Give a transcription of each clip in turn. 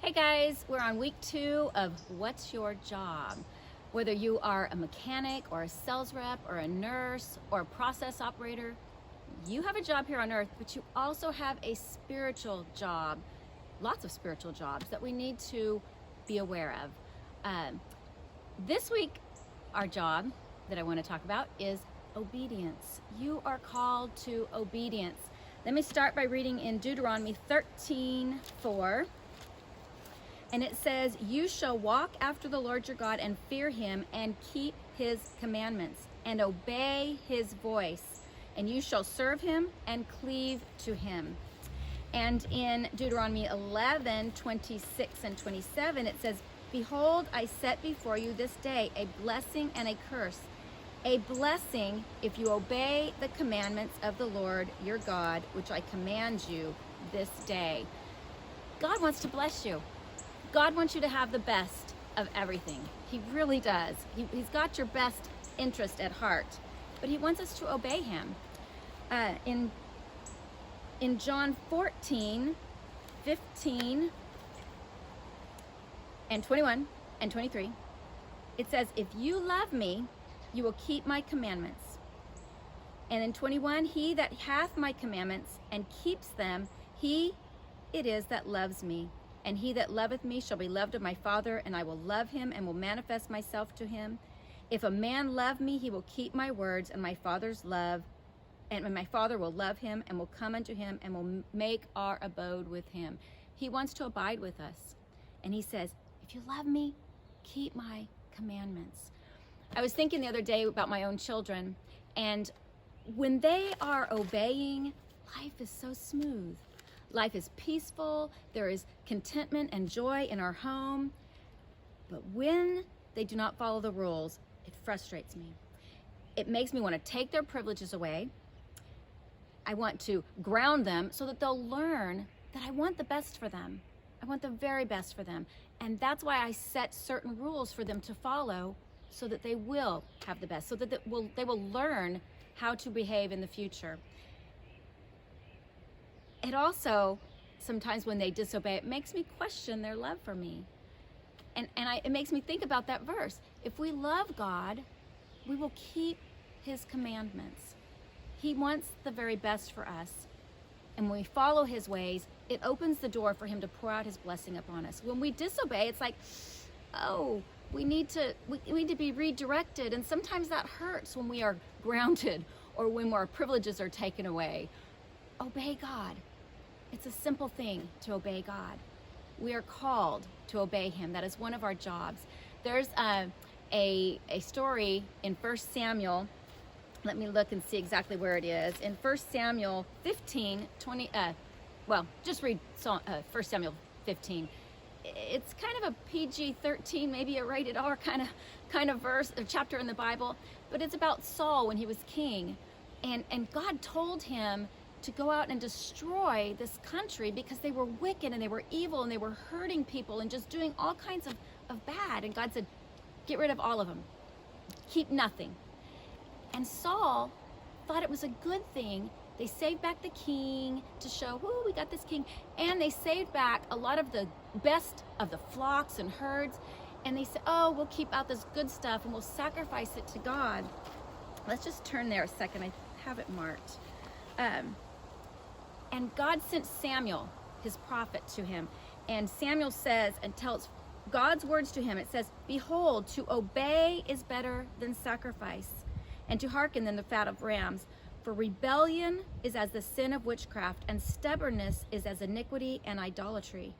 Hey guys, we're on week 2 of What's Your Job? Whether you are a mechanic or a sales rep or a nurse or a process operator, you have a job here on earth, but you also have a spiritual job, lots of spiritual jobs that we need to be aware of. This week, our job that I want to talk about is obedience. You are called to obedience. Let me start by reading in Deuteronomy 13:4. And it says, "You shall walk after the Lord your God and fear him and keep his commandments and obey his voice. And you shall serve him and cleave to him." And in Deuteronomy 11:26 and 27, it says, "Behold, I set before you this day a blessing and a curse. A blessing if you obey the commandments of the Lord your God, which I command you this day." God wants to bless you. God wants you to have the best of everything. He really does. He's got your best interest at heart, but he wants us to obey him. In John 14:15 and 21 and 23, it says, "If you love me, you will keep my commandments." And in 21, "He that hath my commandments and keeps them, he it is that loves me. And he that loveth me shall be loved of my Father, and I will love him and will manifest myself to him. If a man love me, he will keep my words, and my Father will love him and will come unto him and will make our abode with him." He wants to abide with us. And he says, if you love me, keep my commandments. I was thinking the other day about my own children, and when they are obeying, life is so smooth. Life is peaceful. There is contentment and joy in our home. But when they do not follow the rules, it frustrates me. It makes me want to take their privileges away. I want to ground them so that they'll learn that I want the best for them. I want the very best for them. And that's why I set certain rules for them to follow, so that they will have the best, so that they will learn how to behave in the future. It also, sometimes when they disobey, it makes me question their love for me. And it makes me think about that verse. If we love God, we will keep his commandments. He wants the very best for us. And when we follow his ways, it opens the door for him to pour out his blessing upon us. When we disobey, it's like, oh, we need to be redirected. And sometimes that hurts when we are grounded or when our privileges are taken away. Obey God. It's a simple thing to obey God. We are called to obey him. That is one of our jobs. There's a story in 1 Samuel. Let me look and see exactly where it is. In 1 Samuel 15:20. Just read 1 Samuel 15. It's kind of a PG-13, maybe a rated R kind of verse or chapter in the Bible, but it's about Saul when he was king, and God told him to go out and destroy this country because they were wicked and they were evil and they were hurting people and just doing all kinds of bad. And God said, get rid of all of them. Keep nothing. And Saul thought it was a good thing. They saved back the king to show, whoo, we got this king. And they saved back a lot of the best of the flocks and herds. And they said, oh, we'll keep out this good stuff and we'll sacrifice it to God. Let's just turn there a second. I have it marked. And God sent Samuel, his prophet, to him. And Samuel says and tells God's words to him. It says, "Behold, to obey is better than sacrifice, and to hearken than the fat of rams. For rebellion is as the sin of witchcraft, and stubbornness is as iniquity and idolatry."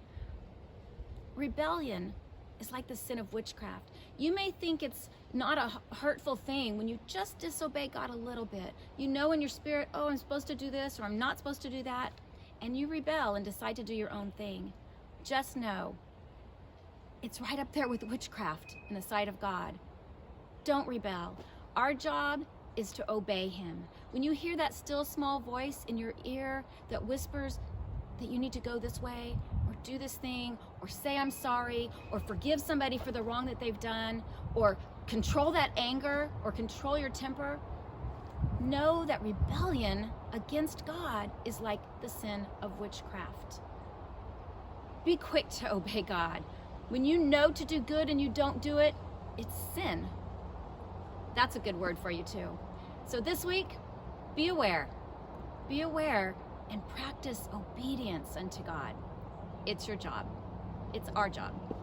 Rebellion is like the sin of witchcraft. You may think it's not a hurtful thing when you just disobey God a little bit. You know in your spirit, oh, I'm supposed to do this or I'm not supposed to do that, and you rebel and decide to do your own thing. Just know, it's right up there with witchcraft in the sight of God. Don't rebel. Our job is to obey him. When you hear that still small voice in your ear that whispers that you need to go this way or do this thing or say I'm sorry or forgive somebody for the wrong that they've done or control that anger or control your temper, know that rebellion against God is like the sin of witchcraft. Be quick to obey God. When you know to do good and you don't do it, it's sin. That's a good word for you too. So this week, be aware. Be aware and practice obedience unto God. It's your job. It's our job.